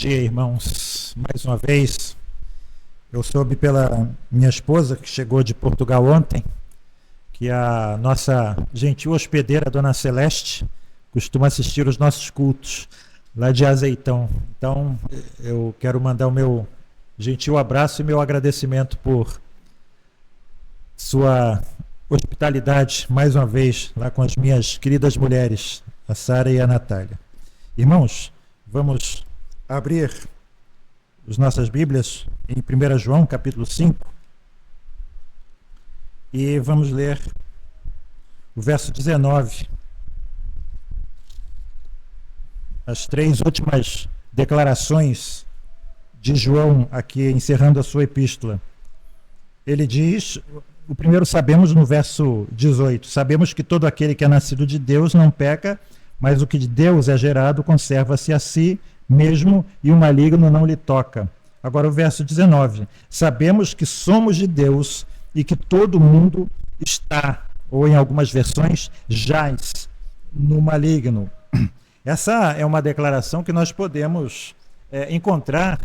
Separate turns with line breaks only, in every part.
dia, irmãos. Mais uma vez, eu soube pela minha esposa, que chegou de Portugal ontem, que a nossa gentil hospedeira, Dona Celeste, costuma assistir os nossos cultos lá de Azeitão. Então, eu quero mandar o meu gentil abraço e meu agradecimento por sua hospitalidade, mais uma vez, lá com as minhas queridas mulheres, a Sara e a Natália. Irmãos, vamos abrir as nossas Bíblias em 1 João, capítulo 5, e vamos ler o verso 19. As três últimas declarações de João, aqui encerrando a sua epístola. Ele diz, o primeiro sabemos no verso 18, sabemos que todo aquele que é nascido de Deus não peca, mas o que de Deus é gerado conserva-se a si mesmo e o maligno não lhe toca. Agora o verso 19, sabemos que somos de Deus e que todo mundo está, ou em algumas versões, jaz no maligno. Essa é uma declaração que nós podemos encontrar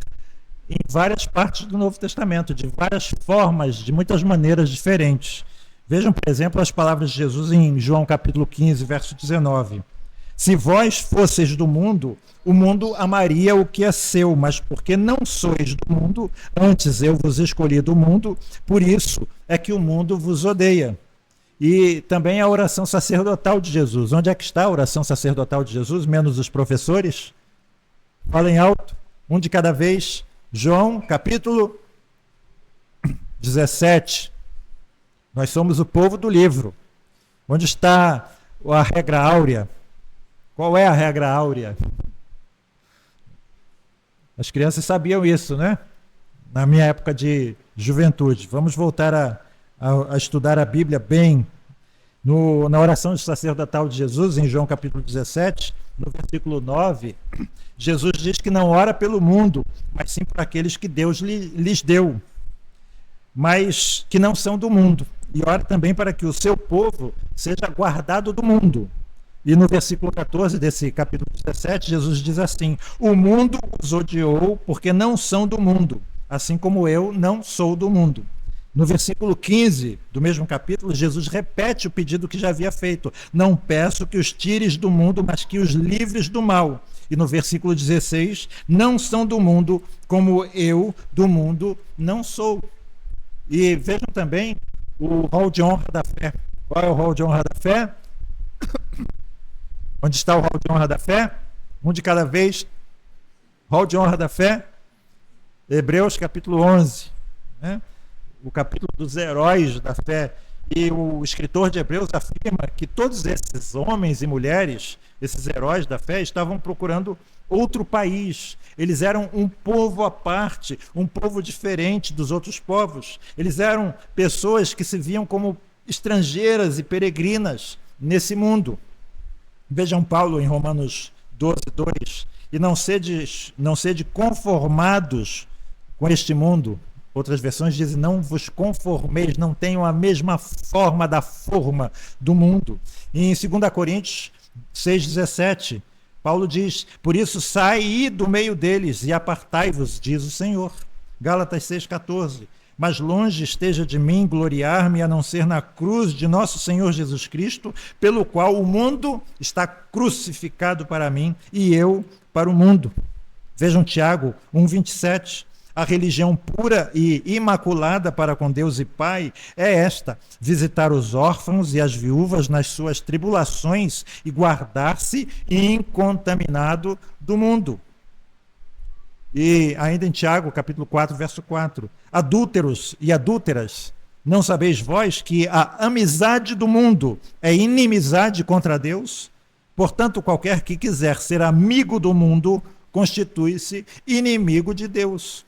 em várias partes do Novo Testamento, de várias formas, de muitas maneiras diferentes. Vejam, por exemplo, as palavras de Jesus em João capítulo 15, verso 19. Se vós fosseis do mundo, o mundo amaria o que é seu, mas porque não sois do mundo, antes eu vos escolhi do mundo, por isso é que o mundo vos odeia. E também a oração sacerdotal de Jesus. Onde é que está a oração sacerdotal de Jesus, menos os professores? Falem alto, um de cada vez. João, capítulo 17. Nós somos o povo do livro. Onde está a regra áurea? Qual é a regra áurea? As crianças sabiam isso, né? Na minha época de juventude. Vamos voltar a estudar a Bíblia bem. Na oração sacerdotal de Jesus, em João capítulo 17, no versículo 9, Jesus diz que não ora pelo mundo, mas sim por aqueles que Deus lhes deu, mas que não são do mundo. E ora também para que o seu povo seja guardado do mundo. E no versículo 14 desse capítulo 17, Jesus diz assim: o mundo os odiou porque não são do mundo, assim como eu não sou do mundo. No versículo 15 do mesmo capítulo, Jesus repete o pedido que já havia feito: não peço que os tires do mundo, mas que os livres do mal. E no versículo 16, não são do mundo, como eu do mundo não sou. E vejam também o rol de honra da fé. Qual é o rol de honra da fé? Onde está o rol de honra da fé? Um de cada vez. Rol de honra da fé. Hebreus capítulo 11. Né? O capítulo dos heróis da fé. E o escritor de Hebreus afirma que todos esses homens e mulheres, esses heróis da fé, estavam procurando outro país. Eles eram um povo à parte, um povo diferente dos outros povos. Eles eram pessoas que se viam como estrangeiras e peregrinas nesse mundo. Vejam Paulo em Romanos 12, 2. E não sede conformados com este mundo. Outras versões dizem, não vos conformeis, não tenham a mesma forma da forma do mundo. E em 2 Coríntios 6,17, Paulo diz, por isso saí do meio deles e apartai-vos, diz o Senhor. Gálatas 6,14, mas longe esteja de mim gloriar-me a não ser na cruz de nosso Senhor Jesus Cristo, pelo qual o mundo está crucificado para mim e eu para o mundo. Vejam Tiago 1,27. A religião pura e imaculada para com Deus e Pai é esta: visitar os órfãos e as viúvas nas suas tribulações e guardar-se incontaminado do mundo. E ainda em Tiago, capítulo 4, verso 4. Adúlteros e adúlteras, não sabeis vós que a amizade do mundo é inimizade contra Deus? Portanto, qualquer que quiser ser amigo do mundo, constitui-se inimigo de Deus.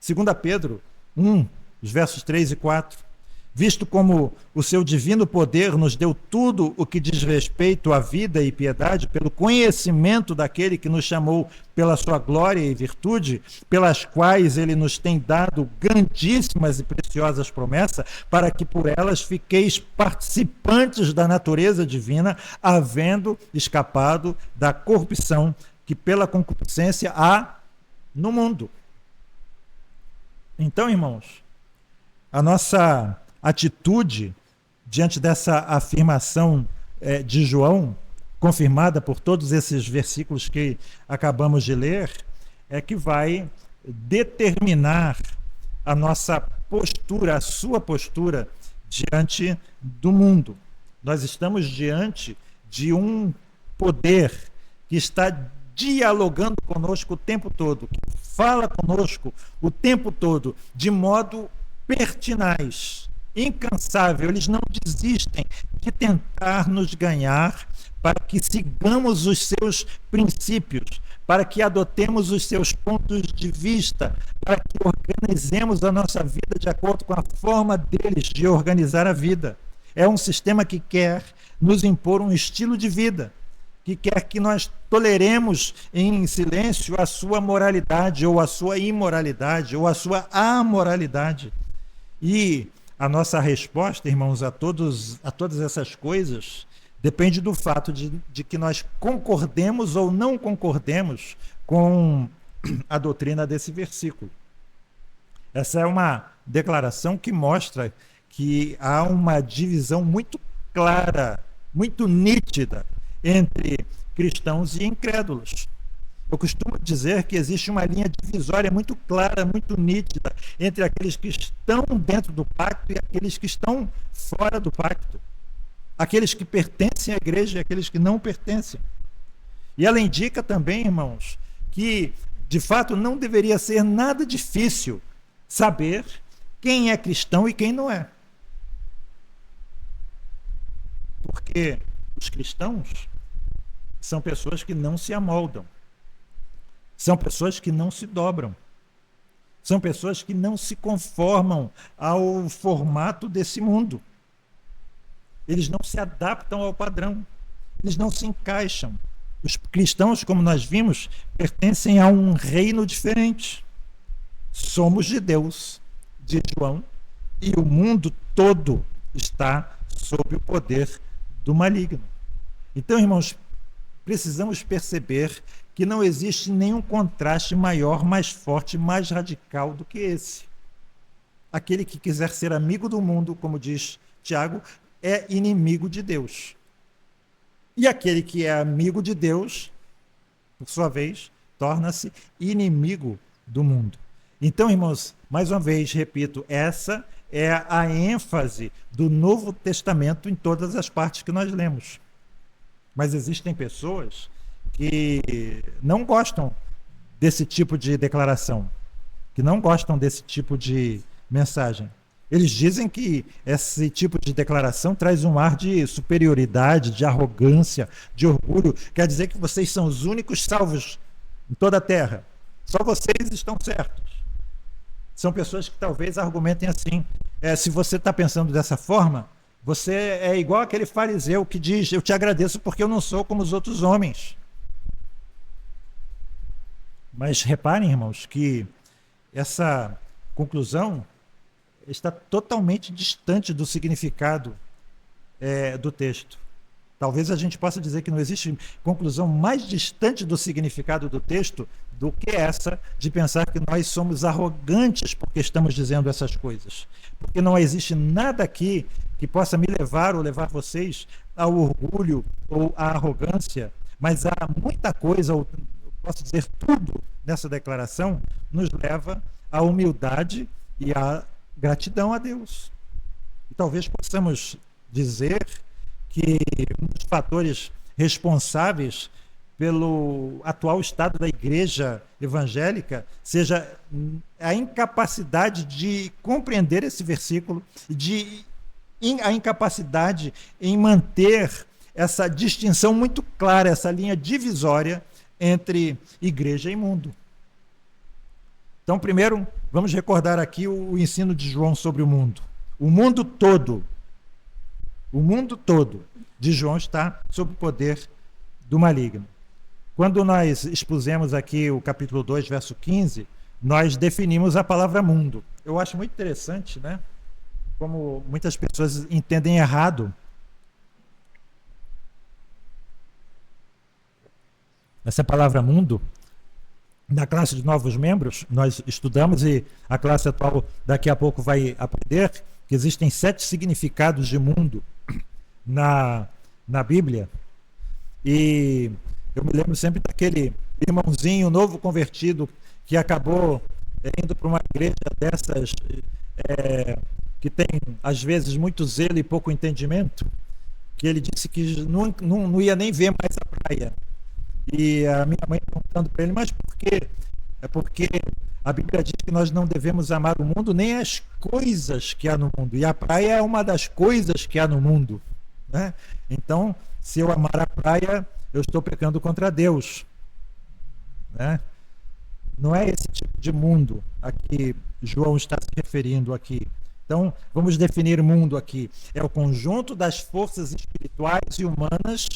2 Pedro 1, os versos 3 e 4. Visto como o seu divino poder nos deu tudo o que diz respeito à vida e piedade, pelo conhecimento daquele que nos chamou pela sua glória e virtude, pelas quais ele nos tem dado grandíssimas e preciosas promessas, para que por elas fiqueis participantes da natureza divina, havendo escapado da corrupção que pela concupiscência há no mundo. Então, irmãos, a nossa atitude diante dessa afirmação de João, confirmada por todos esses versículos que acabamos de ler, é que vai determinar a nossa postura, a sua postura diante do mundo. Nós estamos diante de um poder que está dialogando conosco o tempo todo, que fala conosco o tempo todo, de modo pertinaz, incansável. Eles não desistem de tentar nos ganhar para que sigamos os seus princípios, para que adotemos os seus pontos de vista, para que organizemos a nossa vida de acordo com a forma deles de organizar a vida. É um sistema que quer nos impor um estilo de vida, que quer que nós toleremos em silêncio a sua moralidade, ou a sua imoralidade, ou a sua amoralidade. E a nossa resposta, irmãos, a todas essas coisas depende do fato de que nós concordemos ou não concordemos com a doutrina desse versículo. Essa é uma declaração que mostra que há uma divisão muito clara, muito nítida entre cristãos e incrédulos. Eu costumo dizer que existe uma linha divisória muito clara, muito nítida entre aqueles que estão dentro do pacto e aqueles que estão fora do pacto. Aqueles que pertencem à igreja e aqueles que não pertencem. E ela indica também, irmãos, que de fato não deveria ser nada difícil saber quem é cristão e quem não é. Porque os cristãos são pessoas que não se amoldam. São pessoas que não se dobram. São pessoas que não se conformam ao formato desse mundo. Eles não se adaptam ao padrão. Eles não se encaixam. Os cristãos, como nós vimos, pertencem a um reino diferente. Somos de Deus, de João, e o mundo todo está sob o poder do maligno. Então, irmãos, precisamos perceber que não existe nenhum contraste maior, mais forte, mais radical do que esse. Aquele que quiser ser amigo do mundo, como diz Tiago, é inimigo de Deus. E aquele que é amigo de Deus, por sua vez, torna-se inimigo do mundo. Então, irmãos, mais uma vez, repito, essa é a ênfase do Novo Testamento em todas as partes que nós lemos. Mas existem pessoas que não gostam desse tipo de declaração, que não gostam desse tipo de mensagem. Eles dizem que esse tipo de declaração traz um ar de superioridade, de arrogância, de orgulho. Quer dizer que vocês são os únicos salvos em toda a terra. Só vocês estão certos. São pessoas que talvez argumentem assim. Se você está pensando dessa forma, você é igual aquele fariseu que diz: eu te agradeço porque eu não sou como os outros homens. Mas reparem, irmãos, que essa conclusão está totalmente distante do significado do texto. Talvez a gente possa dizer que não existe conclusão mais distante do significado do texto do que essa de pensar que nós somos arrogantes porque estamos dizendo essas coisas. Porque não existe nada aqui que possa me levar ou levar vocês ao orgulho ou à arrogância, mas há muita coisa, ou posso dizer tudo, nessa declaração nos leva à humildade e à gratidão a Deus. E talvez possamos dizer que um dos fatores responsáveis pelo atual estado da igreja evangélica seja a incapacidade de compreender esse versículo, a incapacidade em manter essa distinção muito clara, essa linha divisória entre igreja e mundo. Então, primeiro, vamos recordar aqui o ensino de João sobre o mundo. O mundo todo de João está sob o poder do maligno. Quando nós expusemos aqui o capítulo 2, verso 15, nós definimos a palavra mundo. Eu acho muito interessante, né? Como muitas pessoas entendem errado essa palavra mundo. na classe de novos membros, nós estudamos, e a classe atual daqui a pouco vai aprender, que existem 7 significados de mundo na Bíblia. E eu me lembro sempre daquele irmãozinho novo convertido que acabou indo para uma igreja dessas que tem, às vezes, muito zelo e pouco entendimento, que ele disse que não ia nem ver mais a praia. E a minha mãe perguntando para ele, mas por quê? É porque a Bíblia diz que nós não devemos amar o mundo nem as coisas que há no mundo. E a praia é uma das coisas que há no mundo, né? Então, se eu amar a praia, eu estou pecando contra Deus, né? Não é esse tipo de mundo a que João está se referindo aqui. Então, vamos definir mundo aqui. É o conjunto das forças espirituais e humanas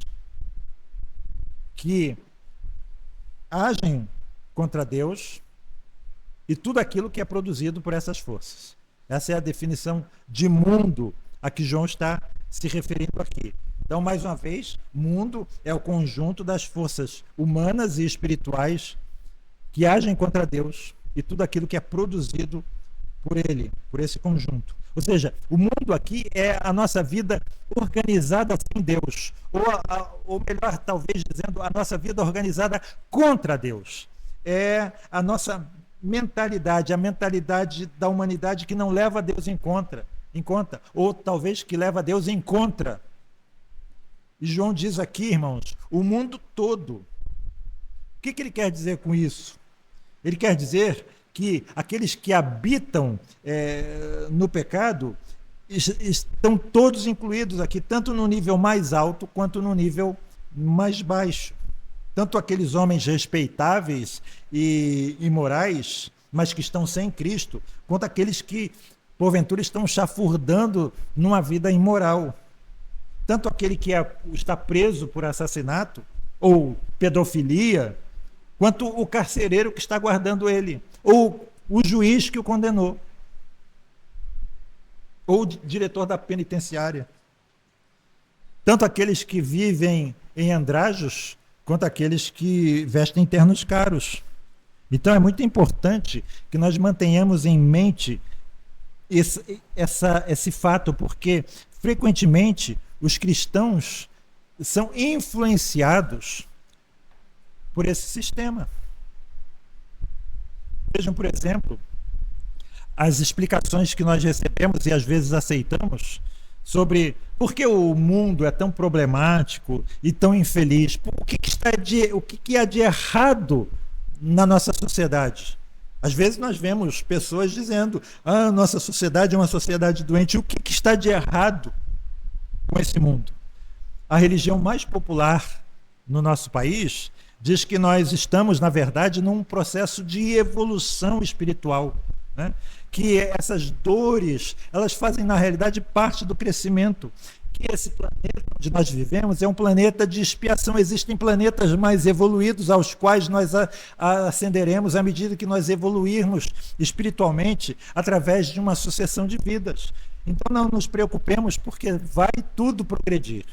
que agem contra Deus e tudo aquilo que é produzido por essas forças. Essa é a definição de mundo a que João está se referindo aqui. Então, mais uma vez, mundo é o conjunto das forças humanas e espirituais que agem contra Deus e tudo aquilo que é produzido por ele, por esse conjunto. Ou seja, o mundo aqui é a nossa vida organizada sem Deus, ou melhor, talvez dizendo, a nossa vida organizada contra Deus. É a nossa mentalidade, a mentalidade da humanidade que não leva Deus em conta, ou talvez que leva Deus em contra. E João diz aqui, irmãos, o mundo todo. O que ele quer dizer com isso? Ele quer dizer que aqueles que habitam no pecado estão todos incluídos aqui, tanto no nível mais alto quanto no nível mais baixo. Tanto aqueles homens respeitáveis e morais, mas que estão sem Cristo, quanto aqueles que, porventura, estão chafurdando numa vida imoral. Tanto aquele que está preso por assassinato ou pedofilia, quanto o carcereiro que está guardando ele, ou o juiz que o condenou, ou o diretor da penitenciária. Tanto aqueles que vivem em andrajos, quanto aqueles que vestem ternos caros. Então é muito importante que nós mantenhamos em mente esse fato, porque frequentemente os cristãos são influenciados por esse sistema. Vejam, por exemplo, as explicações que nós recebemos e às vezes aceitamos sobre por que o mundo é tão problemático e tão infeliz. O que há de errado na nossa sociedade? Às vezes nós vemos pessoas dizendo: nossa sociedade é uma sociedade doente. O que está de errado com esse mundo? A religião mais popular no nosso país diz que nós estamos, na verdade, num processo de evolução espiritual, né? Que essas dores, elas fazem, na realidade, parte do crescimento. Que esse planeta onde nós vivemos é um planeta de expiação. Existem planetas mais evoluídos aos quais nós ascenderemos à medida que nós evoluirmos espiritualmente através de uma sucessão de vidas. Então não nos preocupemos, porque vai tudo progredir.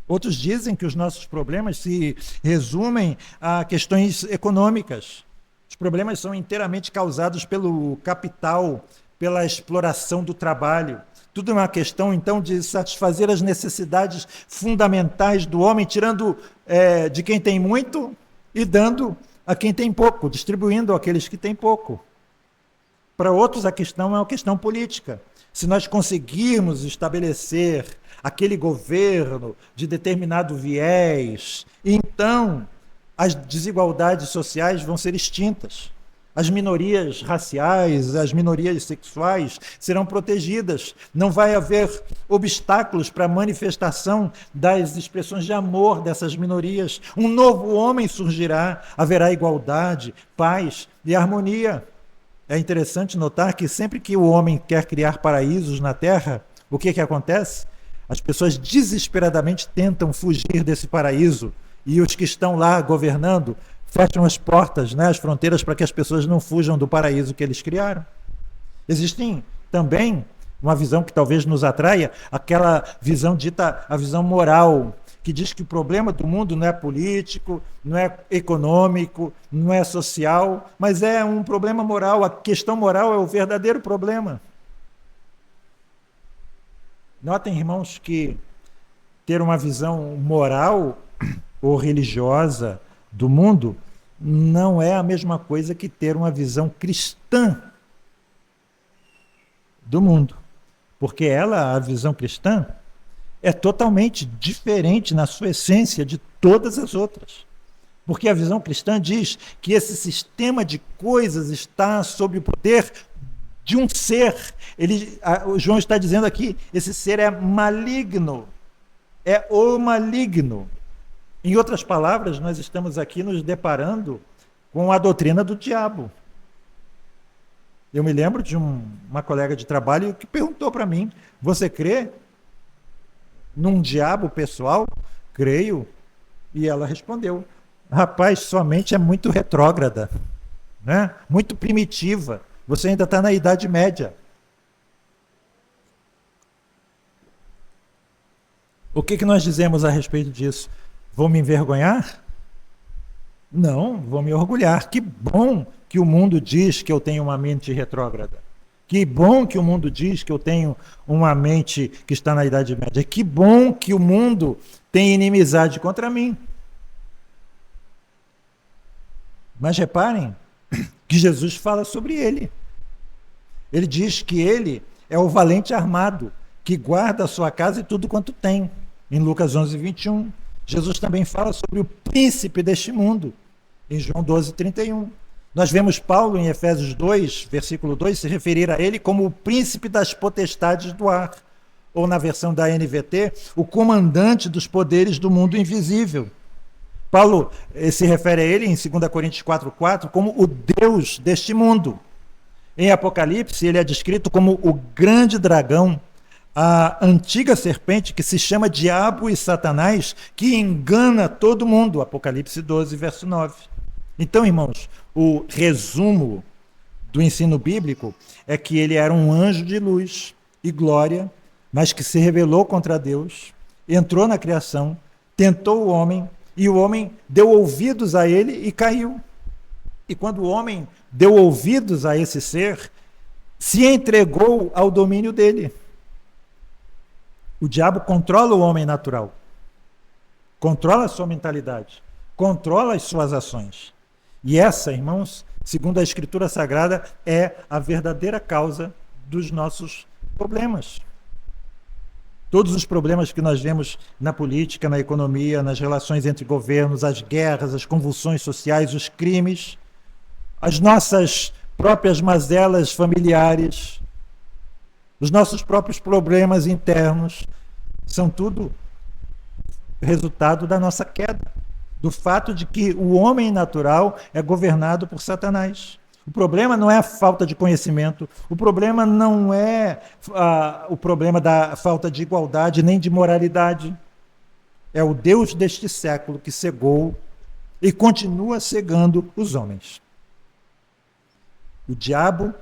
Outros dizem que os nossos problemas se resumem a questões econômicas. Os problemas são inteiramente causados pelo capital, pela exploração do trabalho. Tudo é uma questão, então, de satisfazer as necessidades fundamentais do homem, tirando de quem tem muito e dando a quem tem pouco, distribuindo àqueles que têm pouco. Para outros, a questão é uma questão política. Se nós conseguirmos estabelecer aquele governo de determinado viés, então as desigualdades sociais vão ser extintas. As minorias raciais, as minorias sexuais serão protegidas. Não vai haver obstáculos para a manifestação das expressões de amor dessas minorias. Um novo homem surgirá, haverá igualdade, paz e harmonia. É interessante notar que sempre que o homem quer criar paraísos na Terra, o que acontece? As pessoas desesperadamente tentam fugir desse paraíso e os que estão lá governando fecham as portas, né, as fronteiras, para que as pessoas não fujam do paraíso que eles criaram. Existem também uma visão que talvez nos atraia, aquela visão dita a visão moral, que diz que o problema do mundo não é político, não é econômico, não é social, mas é um problema moral. A questão moral é o verdadeiro problema. Notem, irmãos, que ter uma visão moral ou religiosa do mundo não é a mesma coisa que ter uma visão cristã do mundo. Porque ela, a visão cristã, é totalmente diferente na sua essência de todas as outras. Porque a visão cristã diz que esse sistema de coisas está sob o poder de um ser. O João está dizendo aqui, esse ser é maligno. É o maligno. Em outras palavras, nós estamos aqui nos deparando com a doutrina do diabo. Eu me lembro de uma colega de trabalho que perguntou para mim, você crê num diabo pessoal? Creio. E ela respondeu, rapaz, sua mente é muito retrógrada, né? Muito primitiva. Você ainda está na Idade Média. O que nós dizemos a respeito disso? Vou me envergonhar? Não, vou me orgulhar. Que bom que o mundo diz que eu tenho uma mente retrógrada. Que bom que o mundo diz que eu tenho uma mente que está na Idade Média. Que bom que o mundo tem inimizade contra mim. Mas reparem que Jesus fala sobre ele. Ele diz que ele é o valente armado, que guarda a sua casa e tudo quanto tem. Em Lucas 11, 21. Jesus também fala sobre o príncipe deste mundo, em João 12, 31. Nós vemos Paulo em Efésios 2, versículo 2, se referir a ele como o príncipe das potestades do ar, ou na versão da NVT, o comandante dos poderes do mundo invisível. Paulo se refere a ele em 2 Coríntios 4,4 como o Deus deste mundo. Em Apocalipse, ele é descrito como o grande dragão, a antiga serpente que se chama Diabo e Satanás, que engana todo mundo. Apocalipse 12, verso 9. Então, irmãos, o resumo do ensino bíblico é que ele era um anjo de luz e glória, mas que se rebelou contra Deus, entrou na criação, tentou o homem, e o homem deu ouvidos a ele e caiu. E quando o homem deu ouvidos a esse ser, se entregou ao domínio dele. O diabo controla o homem natural, controla a sua mentalidade, controla as suas ações. E essa, irmãos, segundo a Escritura Sagrada, é a verdadeira causa dos nossos problemas. Todos os problemas que nós vemos na política, na economia, nas relações entre governos, as guerras, as convulsões sociais, os crimes, as nossas próprias mazelas familiares, os nossos próprios problemas internos, são tudo resultado da nossa queda, do fato de que o homem natural é governado por Satanás. O problema não é a falta de conhecimento, o problema não é o problema da falta de igualdade nem de moralidade. É o Deus deste século que cegou e continua cegando os homens. O diabo,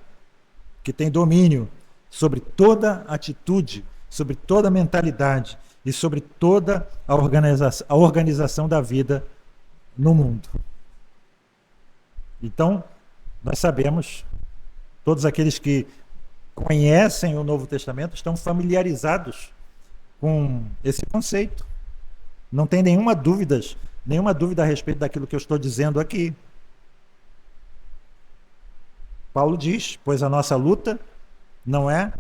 que tem domínio sobre toda atitude, sobre toda mentalidade e sobre toda a organização da vida no mundo. Então, nós sabemos, todos aqueles que conhecem o Novo Testamento estão familiarizados com esse conceito. Não tem nenhuma dúvida a respeito daquilo que eu estou dizendo aqui. Paulo diz, pois a nossa luta não é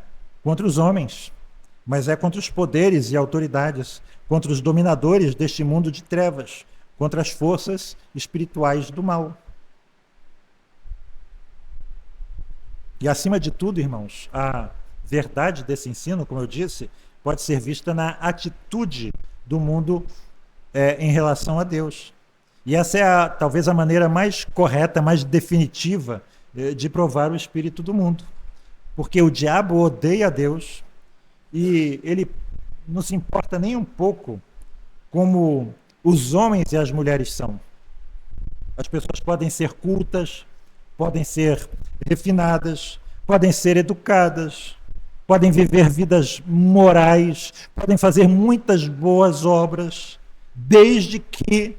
contra os homens, mas é contra os poderes e autoridades, contra os dominadores deste mundo de trevas, contra as forças espirituais do mal. E acima de tudo, irmãos, a verdade desse ensino, como eu disse, pode ser vista na atitude do mundo em relação a Deus. E essa é talvez a maneira mais correta, mais definitiva de provar o espírito do mundo. Porque o diabo odeia a Deus e ele não se importa nem um pouco como os homens e as mulheres são. As pessoas podem ser cultas, podem ser refinadas, podem ser educadas, podem viver vidas morais, podem fazer muitas boas obras, desde que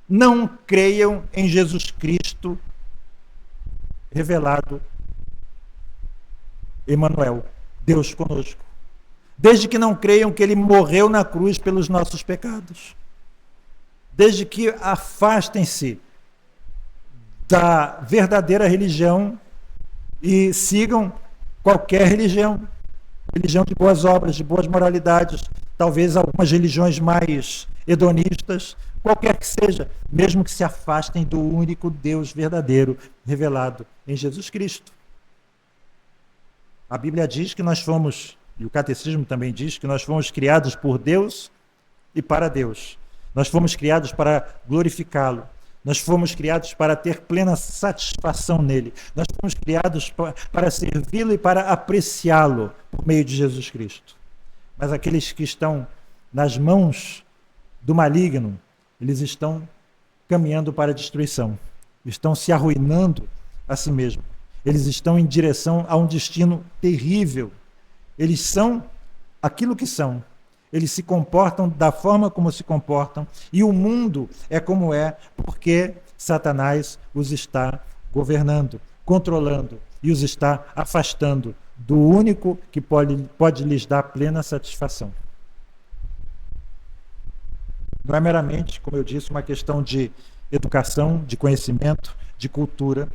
não creiam em Jesus Cristo revelado, Emanuel, Deus conosco. Desde que não creiam que ele morreu na cruz pelos nossos pecados. Desde que afastem-se da verdadeira religião e sigam qualquer religião. Religião de boas obras, de boas moralidades, talvez algumas religiões mais hedonistas, qualquer que seja, mesmo que se afastem do único Deus verdadeiro revelado em Jesus Cristo. A Bíblia diz que nós fomos, e o Catecismo também diz, que nós fomos criados por Deus e para Deus. Nós fomos criados para glorificá-lo. Nós fomos criados para ter plena satisfação nele. Nós fomos criados para servi-lo e para apreciá-lo por meio de Jesus Cristo. Mas aqueles que estão nas mãos do maligno, eles estão caminhando para a destruição. Estão se arruinando a si mesmos. Eles estão em direção a um destino terrível. Eles são aquilo que são. Eles se comportam da forma como se comportam, e o mundo é como é, porque Satanás os está governando, controlando, e os está afastando do único que pode lhes dar plena satisfação. Não é meramente, como eu disse, uma questão de educação, de conhecimento, de cultura.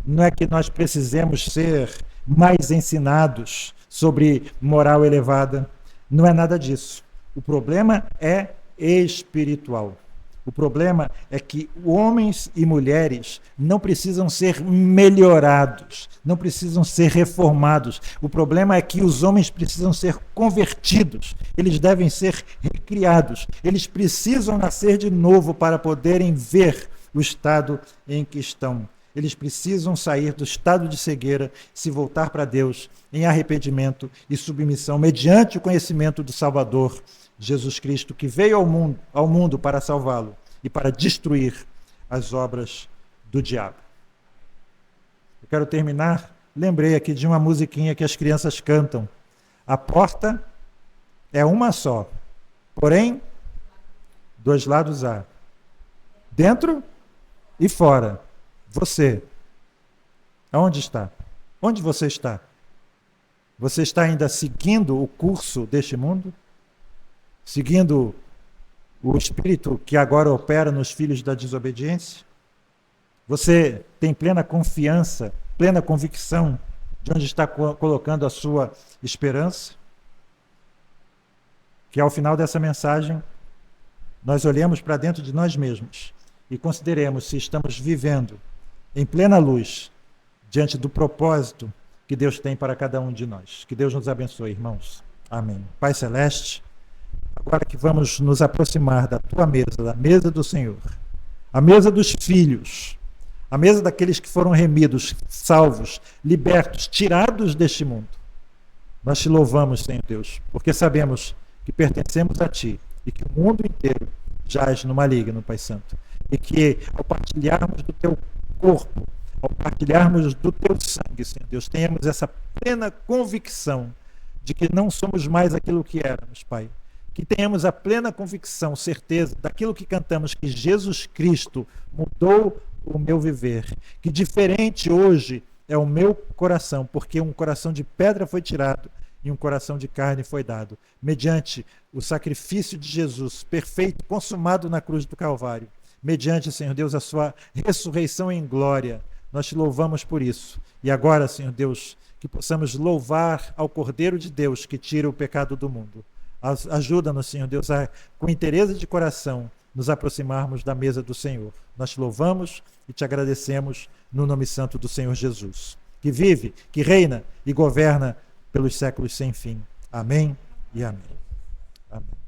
Não é que nós precisemos ser mais ensinados sobre moral elevada. Não é nada disso. O problema é espiritual. O problema é que homens e mulheres não precisam ser melhorados, não precisam ser reformados. O problema é que os homens precisam ser convertidos, eles devem ser recriados, eles precisam nascer de novo para poderem ver o estado em que estão. Eles precisam sair do estado de cegueira, se voltar para Deus em arrependimento e submissão, mediante o conhecimento do Salvador, Jesus Cristo, que veio ao mundo para salvá-lo e para destruir as obras do diabo. Eu quero terminar, lembrei aqui de uma musiquinha que as crianças cantam. A porta é uma só, porém, dois lados há. Dentro e fora. Você, aonde está? Onde você está? Você está ainda seguindo o curso deste mundo? Seguindo o espírito que agora opera nos filhos da desobediência? Você tem plena confiança, plena convicção de onde está colocando a sua esperança? Que ao final dessa mensagem, nós olhemos para dentro de nós mesmos e consideremos se estamos vivendo em plena luz, diante do propósito que Deus tem para cada um de nós. Que Deus nos abençoe, irmãos. Amém. Pai Celeste, agora que vamos nos aproximar da tua mesa, da mesa do Senhor, a mesa dos filhos, a mesa daqueles que foram remidos, salvos, libertos, tirados deste mundo, nós te louvamos, Senhor Deus, porque sabemos que pertencemos a ti e que o mundo inteiro jaz no maligno, Pai Santo. E que ao partilharmos do teu corpo, ao partilharmos do teu sangue, Senhor Deus, tenhamos essa plena convicção de que não somos mais aquilo que éramos, Pai. Que tenhamos a plena convicção, certeza daquilo que cantamos, que Jesus Cristo mudou o meu viver, que diferente hoje é o meu coração, porque um coração de pedra foi tirado e um coração de carne foi dado, mediante o sacrifício de Jesus, perfeito, consumado na cruz do Calvário. Mediante, Senhor Deus, a sua ressurreição em glória, nós te louvamos por isso. E agora, Senhor Deus, que possamos louvar ao Cordeiro de Deus que tira o pecado do mundo. Ajuda-nos, Senhor Deus, a, com interesse de coração, nos aproximarmos da mesa do Senhor. Nós te louvamos e te agradecemos no nome santo do Senhor Jesus, que vive, que reina e governa pelos séculos sem fim. Amém e amém. Amém.